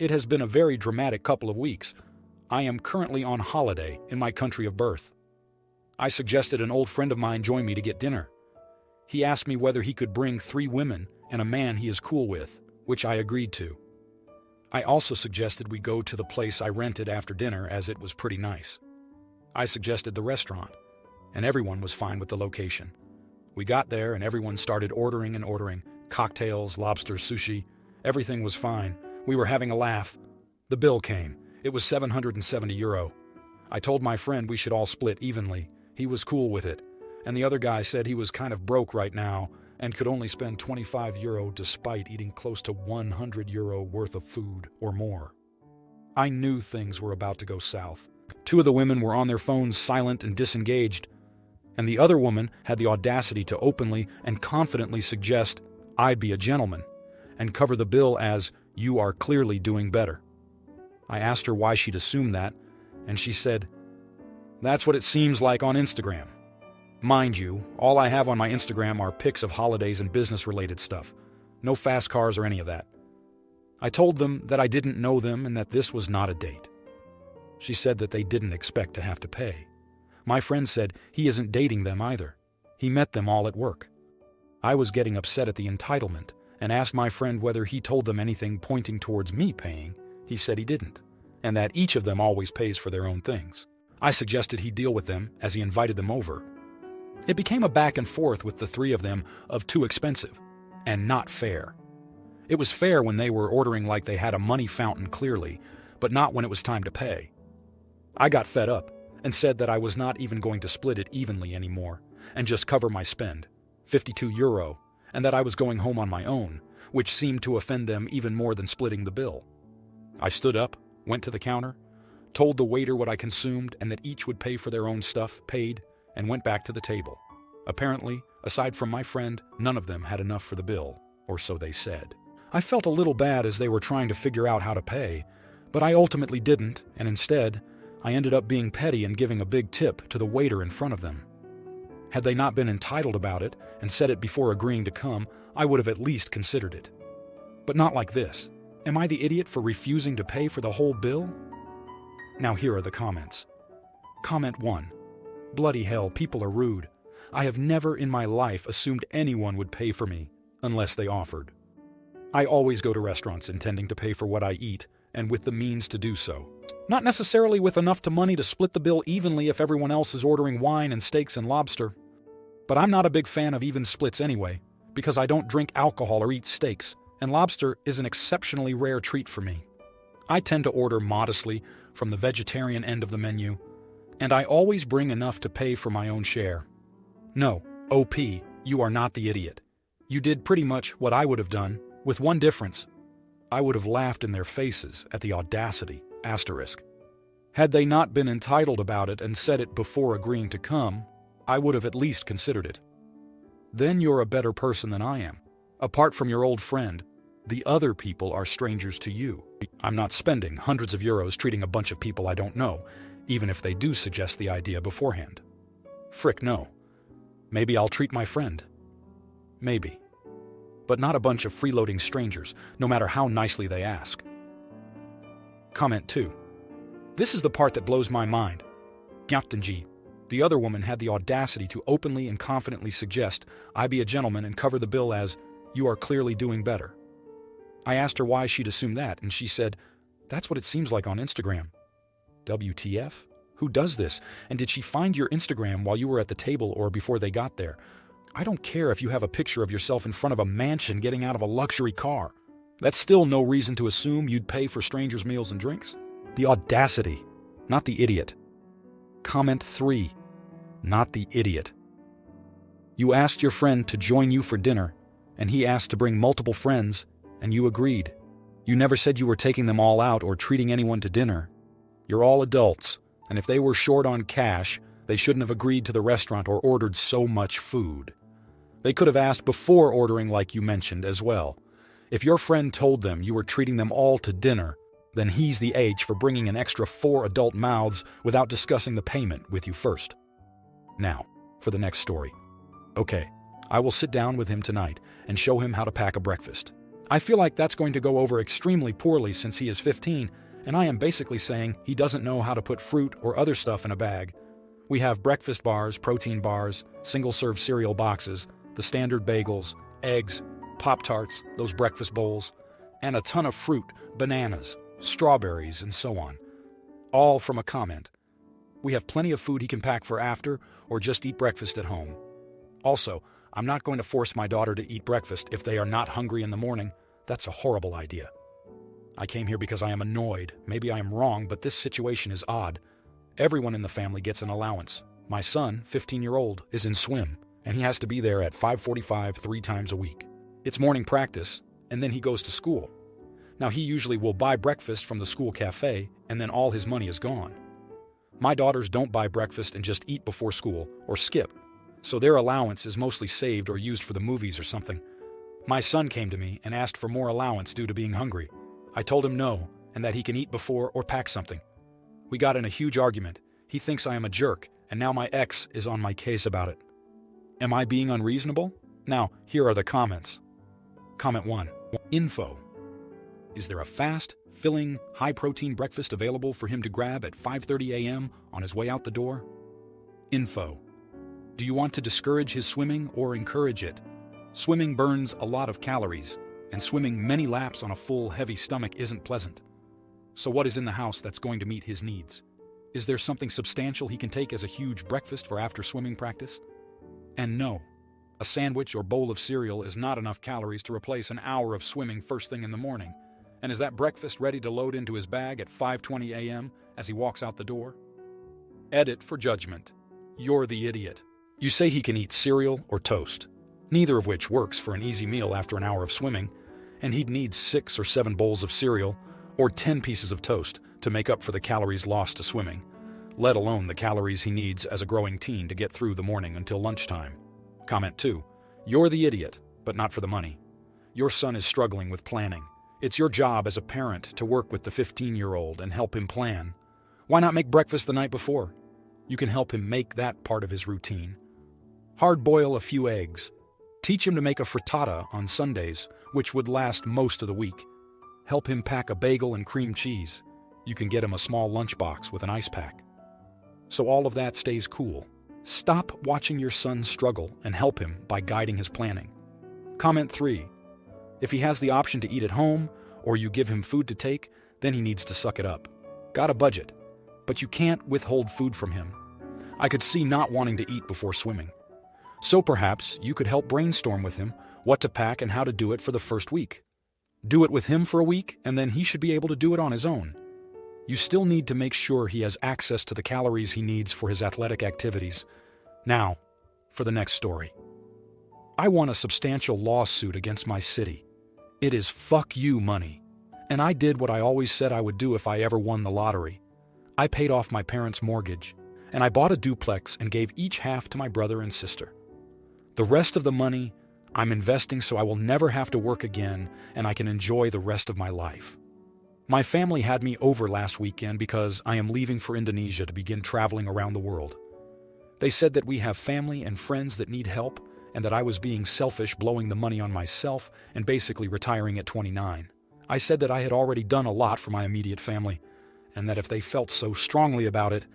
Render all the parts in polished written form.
It has been a very dramatic couple of weeks. I am currently on holiday in my country of birth. I suggested an old friend of mine join me to get dinner. He asked me whether he could bring 3 women and a man he is cool with, which I agreed to. I also suggested we go to the place I rented after dinner as it was pretty nice. I suggested the restaurant, and everyone was fine with the location. We got there and everyone started ordering and ordering. Cocktails, lobster, sushi. Everything was fine. We were having a laugh. The bill came. It was €770. I told my friend we should all split evenly. He was cool with it. And the other guy said he was kind of broke right now and could only spend €25 despite eating close to €100 worth of food or more. I knew things were about to go south. 2 of the women were on their phones, silent and disengaged, and the other woman had the audacity to openly and confidently suggest I'd be a gentleman and cover the bill as you are clearly doing better. I asked her why she'd assumed that, and she said, "That's what it seems like on Instagram." Mind you, all I have on my Instagram are pics of holidays and business-related stuff. No fast cars or any of that. I told them that I didn't know them and that this was not a date. She said that they didn't expect to have to pay. My friend said he isn't dating them either. He met them all at work. I was getting upset at the entitlement and asked my friend whether he told them anything pointing towards me paying. He said he didn't, and that each of them always pays for their own things. I suggested he deal with them as he invited them over. It became a back and forth with the 3 of them of too expensive and not fair. It was fair when they were ordering like they had a money fountain clearly, but not when it was time to pay. I got fed up and said that I was not even going to split it evenly anymore and just cover my spend, €52, and that I was going home on my own, which seemed to offend them even more than splitting the bill. I stood up, went to the counter, told the waiter what I consumed and that each would pay for their own stuff, paid, and went back to the table. Apparently, aside from my friend, none of them had enough for the bill, or so they said. I felt a little bad as they were trying to figure out how to pay, but I ultimately didn't, and instead, I ended up being petty and giving a big tip to the waiter in front of them. Had they not been entitled about it and said it before agreeing to come, I would have at least considered it. But not like this. Am I the idiot for refusing to pay for the whole bill? Now here are the comments. Comment 1. Bloody hell, people are rude. I have never in my life assumed anyone would pay for me, unless they offered. I always go to restaurants intending to pay for what I eat, and with the means to do so. Not necessarily with enough money to split the bill evenly if everyone else is ordering wine and steaks and lobster. But I'm not a big fan of even splits anyway, because I don't drink alcohol or eat steaks, and lobster is an exceptionally rare treat for me. I tend to order modestly from the vegetarian end of the menu, and I always bring enough to pay for my own share. No, OP, you are not the idiot. You did pretty much what I would have done, with one difference. I would have laughed in their faces at the audacity, asterisk. Had they not been entitled about it and said it before agreeing to come, I would have at least considered it. Then you're a better person than I am. Apart from your old friend, the other people are strangers to you. I'm not spending hundreds of euros treating a bunch of people I don't know, even if they do suggest the idea beforehand. Frick no. Maybe I'll treat my friend. Maybe. But not a bunch of freeloading strangers, no matter how nicely they ask. Comment 2. This is the part that blows my mind. Gyaktenji. The other woman had the audacity to openly and confidently suggest I be a gentleman and cover the bill as, you are clearly doing better. I asked her why she'd assumed that, and she said, that's what it seems like on Instagram. WTF? Who does this? And did she find your Instagram while you were at the table or before they got there? I don't care if you have a picture of yourself in front of a mansion getting out of a luxury car. That's still no reason to assume you'd pay for strangers' meals and drinks. The audacity, not the idiot. Comment 3. Not the idiot. You asked your friend to join you for dinner, and he asked to bring multiple friends, and you agreed. You never said you were taking them all out or treating anyone to dinner. You're all adults, and if they were short on cash, they shouldn't have agreed to the restaurant or ordered so much food. They could have asked before ordering like you mentioned as well. If your friend told them you were treating them all to dinner, then he's the H for bringing an extra 4 adult mouths without discussing the payment with you first. Now, for the next story. Okay, I will sit down with him tonight and show him how to pack a breakfast. I feel like that's going to go over extremely poorly since he is 15, and I am basically saying he doesn't know how to put fruit or other stuff in a bag. We have breakfast bars, protein bars, single-serve cereal boxes, the standard bagels, eggs, Pop-Tarts, those breakfast bowls, and a ton of fruit, bananas, strawberries, and so on. All from a comment. We have plenty of food he can pack for after or just eat breakfast at home. Also, I'm not going to force my daughter to eat breakfast if they are not hungry in the morning. That's a horrible idea. I came here because I am annoyed. Maybe I am wrong, but this situation is odd. Everyone in the family gets an allowance. My son, 15-year-old, is in swim, and he has to be there at 5:45 3 times a week. It's morning practice, and then he goes to school. Now, he usually will buy breakfast from the school cafe, and then all his money is gone. My daughters don't buy breakfast and just eat before school, or skip, so their allowance is mostly saved or used for the movies or something. My son came to me and asked for more allowance due to being hungry. I told him no, and that he can eat before or pack something. We got in a huge argument. He thinks I am a jerk, and now my ex is on my case about it. Am I being unreasonable? Now, here are the comments. Comment 1. Info. Is there a fast, filling, high-protein breakfast available for him to grab at 5:30 a.m. on his way out the door? Info. Do you want to discourage his swimming or encourage it? Swimming burns a lot of calories, and swimming many laps on a full, heavy stomach isn't pleasant. So what is in the house that's going to meet his needs? Is there something substantial he can take as a huge breakfast for after swimming practice? And no, a sandwich or bowl of cereal is not enough calories to replace an hour of swimming first thing in the morning. And is that breakfast ready to load into his bag at 5:20 a.m. as he walks out the door? Edit for judgment. You're the idiot. You say he can eat cereal or toast, neither of which works for an easy meal after an hour of swimming, and he'd need 6 or 7 bowls of cereal or 10 pieces of toast to make up for the calories lost to swimming, let alone the calories he needs as a growing teen to get through the morning until lunchtime. Comment 2. You're the idiot, but not for the money. Your son is struggling with planning. It's your job as a parent to work with the 15-year-old and help him plan. Why not make breakfast the night before? You can help him make that part of his routine. Hard boil a few eggs. Teach him to make a frittata on Sundays, which would last most of the week. Help him pack a bagel and cream cheese. You can get him a small lunchbox with an ice pack. So all of that stays cool. Stop watching your son struggle and help him by guiding his planning. Comment 3. If he has the option to eat at home, or you give him food to take, then he needs to suck it up. Got a budget, but you can't withhold food from him. I could see not wanting to eat before swimming. So perhaps you could help brainstorm with him what to pack and how to do it for the first week. Do it with him for a week, and then he should be able to do it on his own. You still need to make sure he has access to the calories he needs for his athletic activities. Now, for the next story. I won a substantial lawsuit against my city. It is fuck you money. And I did what I always said I would do if I ever won the lottery. I paid off my parents' mortgage, and I bought a duplex and gave each half to my brother and sister. The rest of the money I'm investing so I will never have to work again and I can enjoy the rest of my life. My family had me over last weekend because I am leaving for Indonesia to begin traveling around the world. They said that we have family and friends that need help and that I was being selfish blowing the money on myself and basically retiring at 29. I said that I had already done a lot for my immediate family and that if they felt so strongly about it,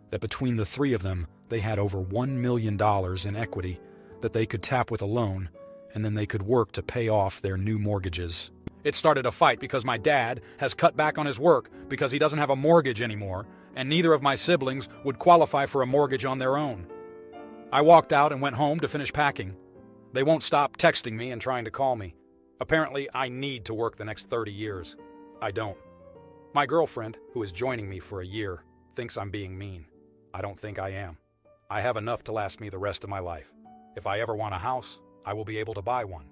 that between the 3 of them, they had over $1 million in equity that they could tap with a loan, and then they could work to pay off their new mortgages. It started a fight because my dad has cut back on his work because he doesn't have a mortgage anymore, and neither of my siblings would qualify for a mortgage on their own. I walked out and went home to finish packing. They won't stop texting me and trying to call me. Apparently, I need to work the next 30 years. I don't. My girlfriend, who is joining me for a year, thinks I'm being mean. I don't think I am. I have enough to last me the rest of my life. If I ever want a house, I will be able to buy one.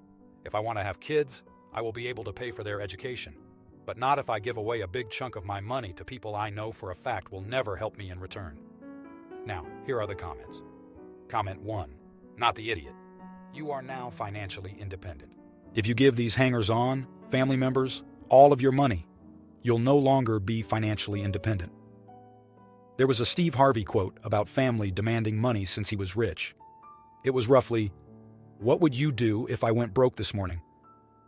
If I want to have kids, I will be able to pay for their education. But not if I give away a big chunk of my money to people I know for a fact will never help me in return. Now, here are the comments. Comment 1. Not the idiot. You are now financially independent. If you give these hangers-on, family members, all of your money, you'll no longer be financially independent. There was a Steve Harvey quote about family demanding money since he was rich. It was roughly, "What would you do if I went broke this morning?"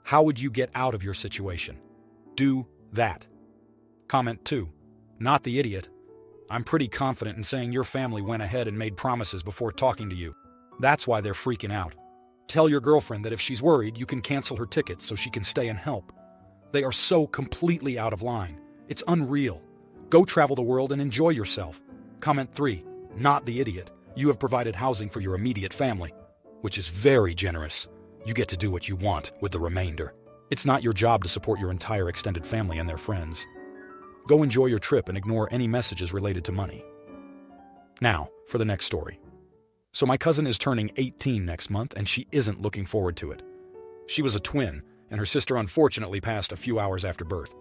How would you get out of your situation? Do that. Comment 2. Not the idiot. I'm pretty confident in saying your family went ahead and made promises before talking to you. That's why they're freaking out. Tell your girlfriend that if she's worried, you can cancel her tickets so she can stay and help. They are so completely out of line. It's unreal. Go travel the world and enjoy yourself. Comment 3. Not the idiot. You have provided housing for your immediate family, which is very generous. You get to do what you want with the remainder. It's not your job to support your entire extended family and their friends. Go enjoy your trip and ignore any messages related to money. Now, for the next story. So my cousin is turning 18 next month, and she isn't looking forward to it. She was a twin, and her sister unfortunately passed a few hours after birth.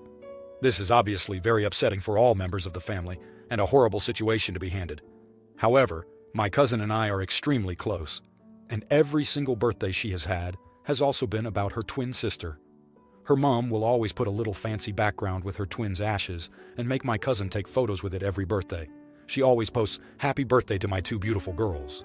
This is obviously very upsetting for all members of the family, and a horrible situation to be handed. However, my cousin and I are extremely close, and every single birthday she has had has also been about her twin sister. Her mom will always put a little fancy background with her twin's ashes and make my cousin take photos with it every birthday. She always posts, "Happy birthday to my 2 beautiful girls."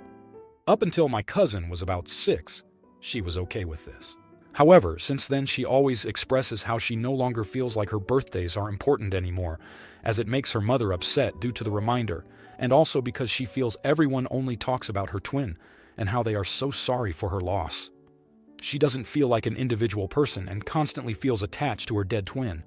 Up until my cousin was about 6, she was okay with this. However, since then she always expresses how she no longer feels like her birthdays are important anymore, as it makes her mother upset due to the reminder, and also because she feels everyone only talks about her twin and how they are so sorry for her loss. She doesn't feel like an individual person and constantly feels attached to her dead twin.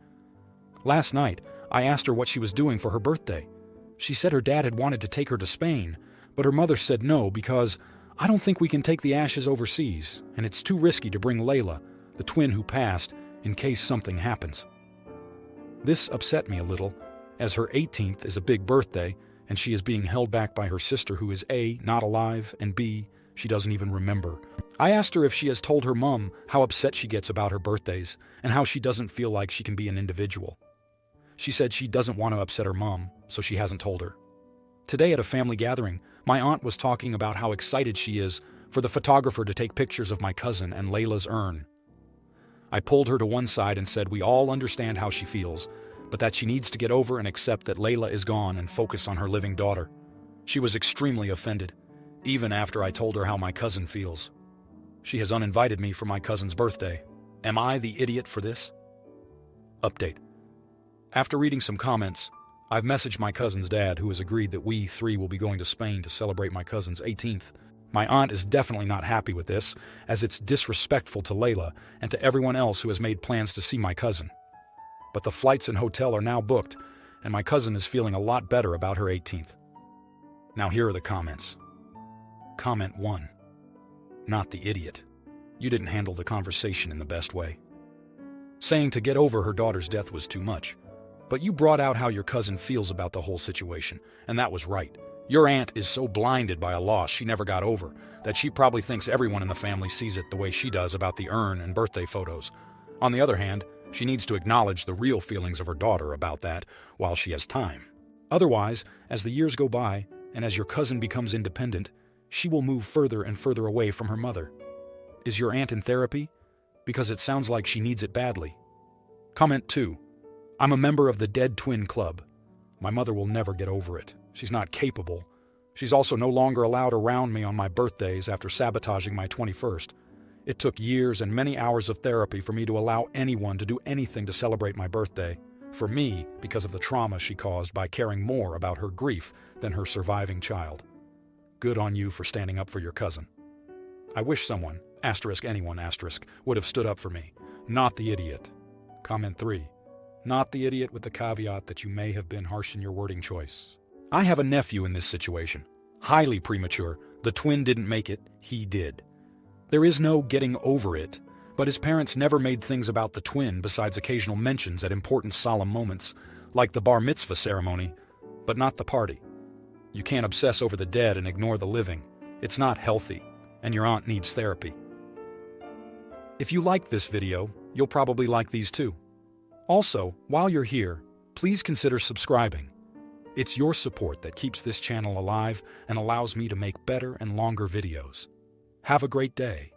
Last night, I asked her what she was doing for her birthday. She said her dad had wanted to take her to Spain, but her mother said no because "I don't think we can take the ashes overseas, and it's too risky to bring Layla, the twin who passed, in case something happens." This upset me a little, as her 18th is a big birthday, and she is being held back by her sister who is A, not alive, and B, she doesn't even remember. I asked her if she has told her mom how upset she gets about her birthdays, and how she doesn't feel like she can be an individual. She said she doesn't want to upset her mom, so she hasn't told her. Today at a family gathering, my aunt was talking about how excited she is for the photographer to take pictures of my cousin and Layla's urn. I pulled her to one side and said we all understand how she feels, but that she needs to get over and accept that Layla is gone and focus on her living daughter. She was extremely offended, even after I told her how my cousin feels. She has uninvited me for my cousin's birthday. Am I the idiot for this? Update. After reading some comments, I've messaged my cousin's dad, who has agreed that we 3 will be going to Spain to celebrate my cousin's 18th. My aunt is definitely not happy with this, as it's disrespectful to Layla and to everyone else who has made plans to see my cousin. But the flights and hotel are now booked, and my cousin is feeling a lot better about her 18th. Now here are the comments. Comment 1. Not the idiot. You didn't handle the conversation in the best way. Saying to get over her daughter's death was too much. But you brought out how your cousin feels about the whole situation, and that was right. Your aunt is so blinded by a loss she never got over that she probably thinks everyone in the family sees it the way she does about the urn and birthday photos. On the other hand, she needs to acknowledge the real feelings of her daughter about that while she has time. Otherwise, as the years go by, and as your cousin becomes independent, she will move further and further away from her mother. Is your aunt in therapy? Because it sounds like she needs it badly. Comment 2. I'm a member of the Dead Twin Club. My mother will never get over it. She's not capable. She's also no longer allowed around me on my birthdays after sabotaging my 21st. It took years and many hours of therapy for me to allow anyone to do anything to celebrate my birthday. For me, because of the trauma she caused by caring more about her grief than her surviving child. Good on you for standing up for your cousin. I wish someone, anyone, would have stood up for me. Not the idiot. Comment 3. Not the idiot with the caveat that you may have been harsh in your wording choice. I have a nephew in this situation. Highly premature. The twin didn't make it, he did. There is no getting over it, but his parents never made things about the twin besides occasional mentions at important solemn moments, like the bar mitzvah ceremony, but not the party. You can't obsess over the dead and ignore the living. It's not healthy, and your aunt needs therapy. If you liked this video, you'll probably like these too. Also, while you're here, please consider subscribing. It's your support that keeps this channel alive and allows me to make better and longer videos. Have a great day.